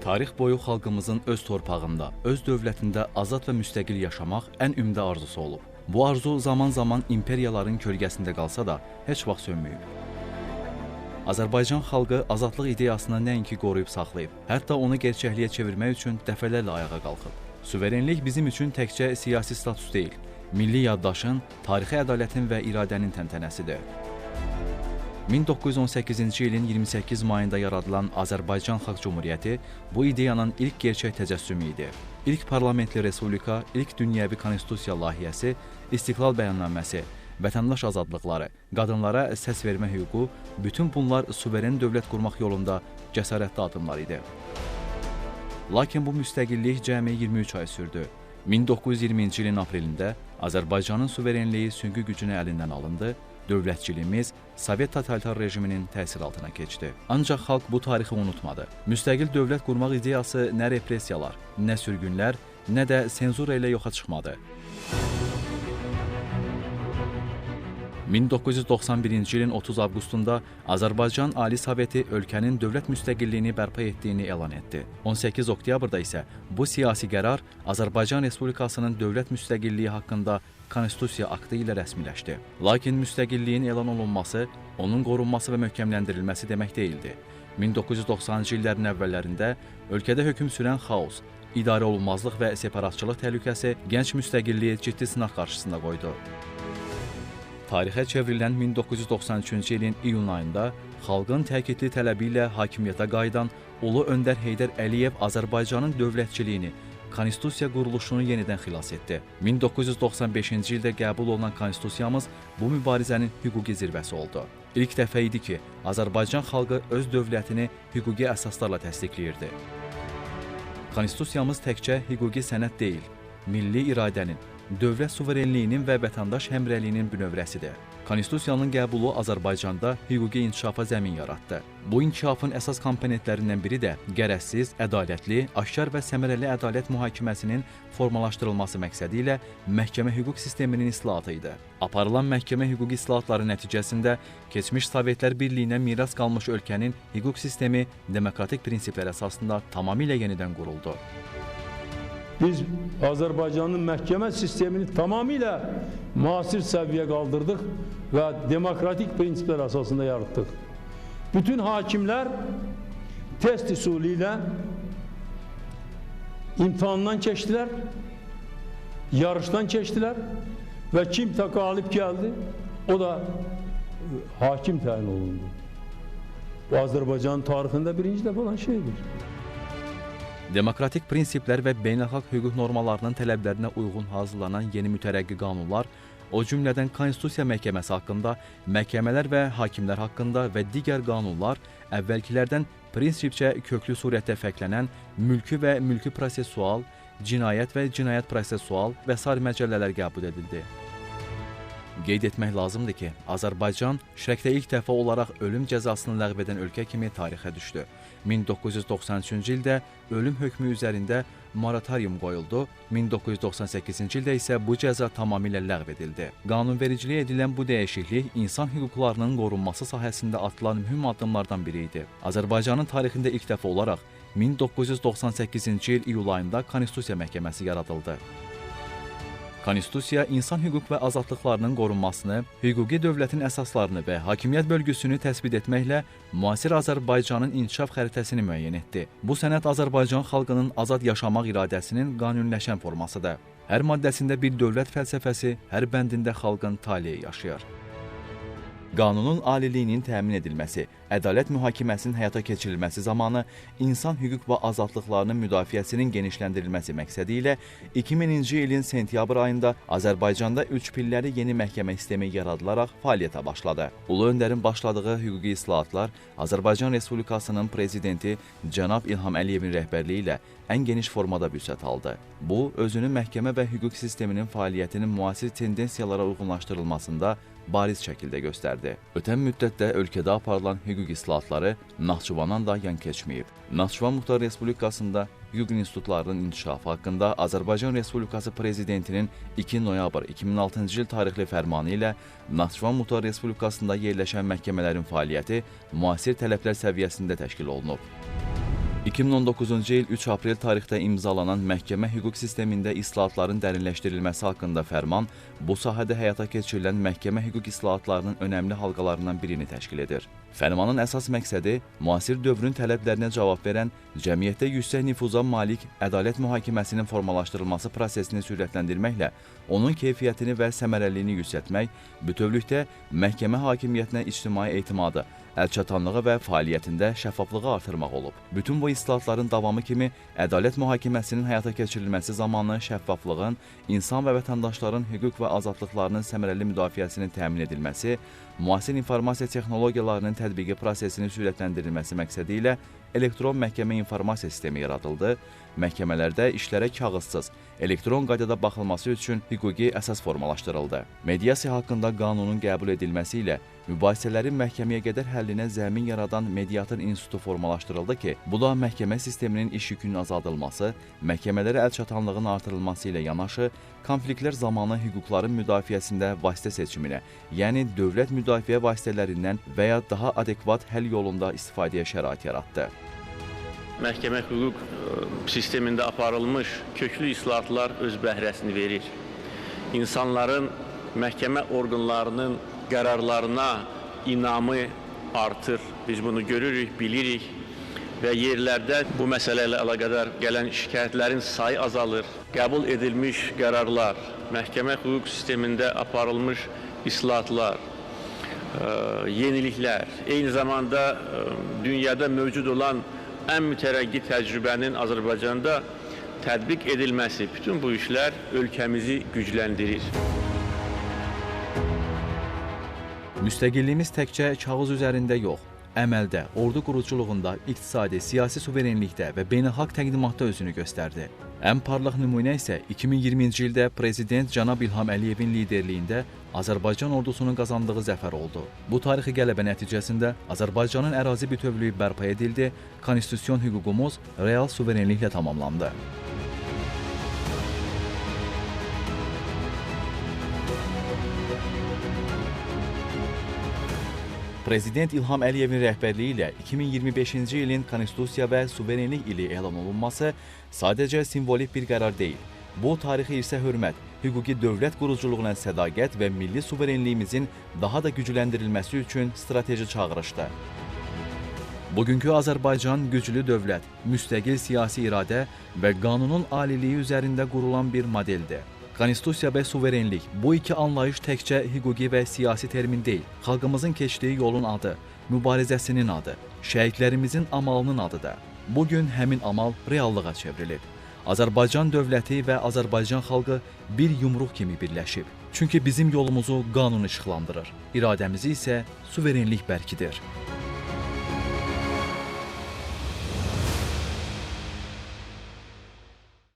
Tarix boyu xalqımızın öz torpağında, öz dövlətində azad və müstəqil yaşamaq ən ümdə arzusu olub. Bu arzu zaman-zaman imperiyaların kölgəsində qalsa da heç vaxt sönməyib. Azərbaycan xalqı azadlıq ideyasını nəinki qoruyub saxlayıb, hətta onu gerçəkliyə çevirmək üçün dəfələrlə ayağa qalxıb. Suverenlik bizim üçün təkcə siyasi status deyil, milli yaddaşın, tarixi ədalətin və iradənin təntənəsidir. 1918-ci ilin 28 mayında yaradılan Azərbaycan Xalq Cumhuriyyəti bu ideyanın ilk gerçək təcəssümü idi. İlk parlamentli respublika, ilk dünyəvi konstitusiya layihəsi, istiqlal bəyannaməsi, vətəndaş azadlıqları, qadınlara səs vermə hüququ, bütün bunlar suveren dövlət qurmaq yolunda cəsarətli addımlar idi. Lakin bu müstəqillik cəmi 23 ay sürdü. 1920-ci ilin aprelində Azərbaycanın suverenliyi süngü gücünə əlindən alındı, dövlətçiliyimiz Sovet totalitar rejiminin təsir altına keçdi. Ancaq xalq bu tarixi unutmadı. Müstəqil dövlət qurmaq ideyası nə repressiyalar, nə sürgünlər, nə də senzura ilə yoxa çıxmadı. 1991-ci ilin 30 avqustunda Azərbaycan Ali Soveti ölkənin dövlət müstəqilliyini bərpa etdiyini elan etdi. 18 oktyabrda isə bu siyasi qərar Azərbaycan Respublikasının dövlət müstəqilliyi haqqında Konstitusiya aktı ilə rəsmiləşdi. Lakin müstəqilliyin elan olunması, onun qorunması və möhkəmləndirilməsi demək deyildi. 1990-cı illərin əvvəllərində ölkədə hökm sürən xaos, idarə olunmazlıq və separatçılıq təhlükəsi gənc müstəqilliyi ciddi sınaq qarşısında qoydu. Tarixə çevrilən 1993-cü ilin iyun ayında xalqın təkidli tələbi ilə hakimiyyətə qayıdan Ulu Öndər Heydər Əliyev Azərbaycanın dövlətçiliyini, konstitusiya quruluşunu yenidən xilas etdi. 1995-ci ildə qəbul olunan konstitusiyamız bu mübarizənin hüquqi zirvəsi oldu. İlk dəfə idi ki, Azərbaycan xalqı öz dövlətini hüquqi əsaslarla təsdiqləyirdi. Konstitusiyamız təkcə hüquqi sənəd deyil, milli iradənin, dövlət suverenliyinin və vətəndaş həmrəyliyinin bünövrəsidir. Konstitusiyanın qəbulu Azərbaycanda hüquqi inkişafa zəmin yaratdı. Bu inkişafın əsas komponentlərindən biri də qərəzsiz, ədalətli, aşkar və səmərəli ədalət mühakiməsinin formalaşdırılması məqsədi ilə məhkəmə hüquq sisteminin islahatı idi. Aparılan məhkəmə hüquq islahatları nəticəsində keçmiş Sovetlər Birliyinə miras qalmış ölkənin hüquq sistemi demokratik prinsiplər əsasında tamamilə yenidən quruldu. Biz Azərbaycanın məhkəmə sistemini tamamilə müasir səviyyəyə qaldırdıq və demokratik prinsiplər əsasında yaratdıq. Bütün hakimlər test usulü ilə imtahandan keçdilər, yarışdan keçdilər və kim qalib gəldi, o da hakim təyin olundu. Bu Azərbaycanın tarixində birinci dəfə olan şeydir. Demokratik prinsiplər və beynəlxalq hüquq normalarının tələblərinə uyğun hazırlanan yeni mütərəqqi qanunlar, o cümlədən Konstitusiya Məhkəməsi haqqında, məhkəmələr və hakimlər haqqında və digər qanunlar əvvəlkilərdən prinsipcə köklü surətdə fərqlənən mülki və mülki prosessual, cinayət və cinayət prosessual və sair məcəllələr qəbul edildi. Qeyd etmək lazımdır ki, Azərbaycan Şərqdə ilk dəfə olaraq ölüm cəzasını ləğv edən ölkə kimi tarixə düşdü. 1993-cü ildə ölüm hökmü üzərində moratorium qoyuldu, 1998-ci ildə isə bu cəza tamamilə ləğv edildi. Qanunvericilik edilən bu dəyişiklik insan hüquqlarının qorunması sahəsində atılan mühüm addımlardan biri idi. Azərbaycanın tarixində ilk dəfə olaraq 1998-ci il iyul ayında Konstitusiya Məhkəməsi yaradıldı. Konstitusiya insan hüquq və azadlıqlarının qorunmasını, hüquqi dövlətin əsaslarını və hakimiyyət bölgüsünü təsbit etməklə müasir Azərbaycanın inkişaf xəritəsini müəyyən etdi. Bu sənəd Azərbaycan xalqının azad yaşamaq iradəsinin qanuniləşən formasıdır. Hər maddəsində bir dövlət fəlsəfəsi, hər bəndində xalqın taleyi yaşayır. Qanunun aliliyinin təmin edilməsi, ədalət mühakiməsinin həyata keçirilməsi zamanı insan hüquq və azadlıqlarının müdafiəsinin genişləndirilməsi məqsədi ilə 2000-ci ilin sentyabr ayında Azərbaycanda 3 pilləli yeni məhkəmə sistemi yaradılaraq fəaliyyətə başladı. Ulu Öndərin başladığı hüquqi islahatlar Azərbaycan Respublikasının prezidenti cənab İlham Əliyevin rəhbərliyi ilə ən geniş formada vüsət aldı. Bu, özünü məhkəmə və hüquq sisteminin fəaliyyətinin müasir tendensiyalara uyğunlaşdırılmasında bariz şəkildə göstərdi. Ötən müddətdə ölkədə aparılan hüquq islahatları Naxçıvandan da yan keçməyib. Naxçıvan Muxtar Respublikasında hüquq institutlarının inkişafı haqqında Azərbaycan Respublikası Prezidentinin 2 noyabr 2006-cı il tarixli fərmanı ilə Naxçıvan Muxtar Respublikasında yerləşən məhkəmələrin fəaliyyəti müasir tələblər səviyyəsində təşkil olunub. 2019-cu il 3 aprel tarixdə imzalanan məhkəmə hüquq sistemində islahatların dərinləşdirilməsi haqqında fərman bu sahədə həyata keçirilən məhkəmə hüquq islahatlarının önəmli halqalarından birini təşkil edir. Fərmanın əsas məqsədi müasir dövrün tələblərinə cavab verən, cəmiyyətdə yüksək nüfuza malik ədalət mühakiməsinin formalaşdırılması prosesini sürətləndirməklə onun keyfiyyətini və səmərəliliyini yüksəltmək, bütövlükdə məhkəmə hakimiyyətinə ictimai etimadı, əlçatanlığı və fəaliyyətində şəffaflığı artırmaq olub. Bütün bu islahatların davamı kimi ədalət mühakiməsinin həyata keçirilməsi zamanı şəffaflığın, insan və vətəndaşların hüquq və azadlıqlarının səmərəli müdafiəsinin təmin edilməsi, müasir informasiya texnologiyalarının tətbiqi prosesinin sürətləndirilməsi məqsədi ilə elektron məhkəmə informasiya sistemi yaradıldı. Məhkəmələrdə işlərə kağızsız, elektron qaydada baxılması üçün hüquqi əsas formalaşdırıldı. Mediasiya haqqında qanunun qəbul edilməsi ilə mübahisələrin məhkəməyə qədər həllinə zəmin yaradan mediator institutu formalaşdırıldı ki, bu da məhkəmə sisteminin iş yükünün azaldılması, məhkəmələrə əlçatanlığın artırılması ilə yanaşı, konfliktlər zamanı hüquqların müdafiəsində vasitə seçiminə, yəni dövlət müdafiə vasitələrindən və ya daha adekvat həll yolunda istifadəyə şərait yaratdı. Məhkəmə hüquq sistemində aparılmış köklü islahatlar öz bəhrəsini verir. İnsanların məhkəmə orqanlarının qərarlarına inamı artır. Biz bunu görürük, bilirik və yerlərdə bu məsələ ilə əlaqədar gələn şikayətlərin sayı azalır. Qəbul edilmiş qərarlar, məhkəmə hüquq sistemində aparılmış islahatlar, yeniliklər, eyni zamanda dünyada mövcud olan ən mütərəqqi təcrübənin Azərbaycanda tətbiq edilməsi, bütün bu işlər ölkəmizi gücləndirir. Müstəqilliyimiz təkcə kağız üzərində yox, əməldə, ordu quruculuğunda, iqtisadi, siyasi suverenlikdə və beynəlxalq təqdimatda özünü göstərdi. Ən parlaq nümunə isə 2020-ci ildə Prezident Cənab İlham Əliyevin liderliyində Azərbaycan ordusunun qazandığı zəfər oldu. Bu tarixi qələbə nəticəsində Azərbaycanın ərazi bütövlüyü bərpa edildi, konstitusion hüququmuz real suverenliklə tamamlandı. Prezident İlham Əliyevin rəhbərliyi ilə 2025-ci ilin Konstitusiya və Suverenlik ili elan olunması sadəcə simvolik bir qərar deyil. Bu, tarixi irsə hörmət, hüquqi dövlət quruculuğuna sədaqət və milli suverenliyimizin daha da gücləndirilməsi üçün strateji çağırışdır. Bugünkü Azərbaycan güclü dövlət, müstəqil siyasi iradə və qanunun aliliyi üzərində qurulan bir modeldir. Konstitusiya və suverenlik, bu iki anlayış təkcə hüquqi və siyasi termin deyil, xalqımızın keçdiyi yolun adı, mübarizəsinin adı, şəhidlərimizin amalının adıdır. Bugün həmin amal reallığa çevrilib. Azərbaycan dövləti və Azərbaycan xalqı bir yumruq kimi birləşib. Çünki bizim yolumuzu qanun işıqlandırır, iradəmizi isə suverenlik bərkidir.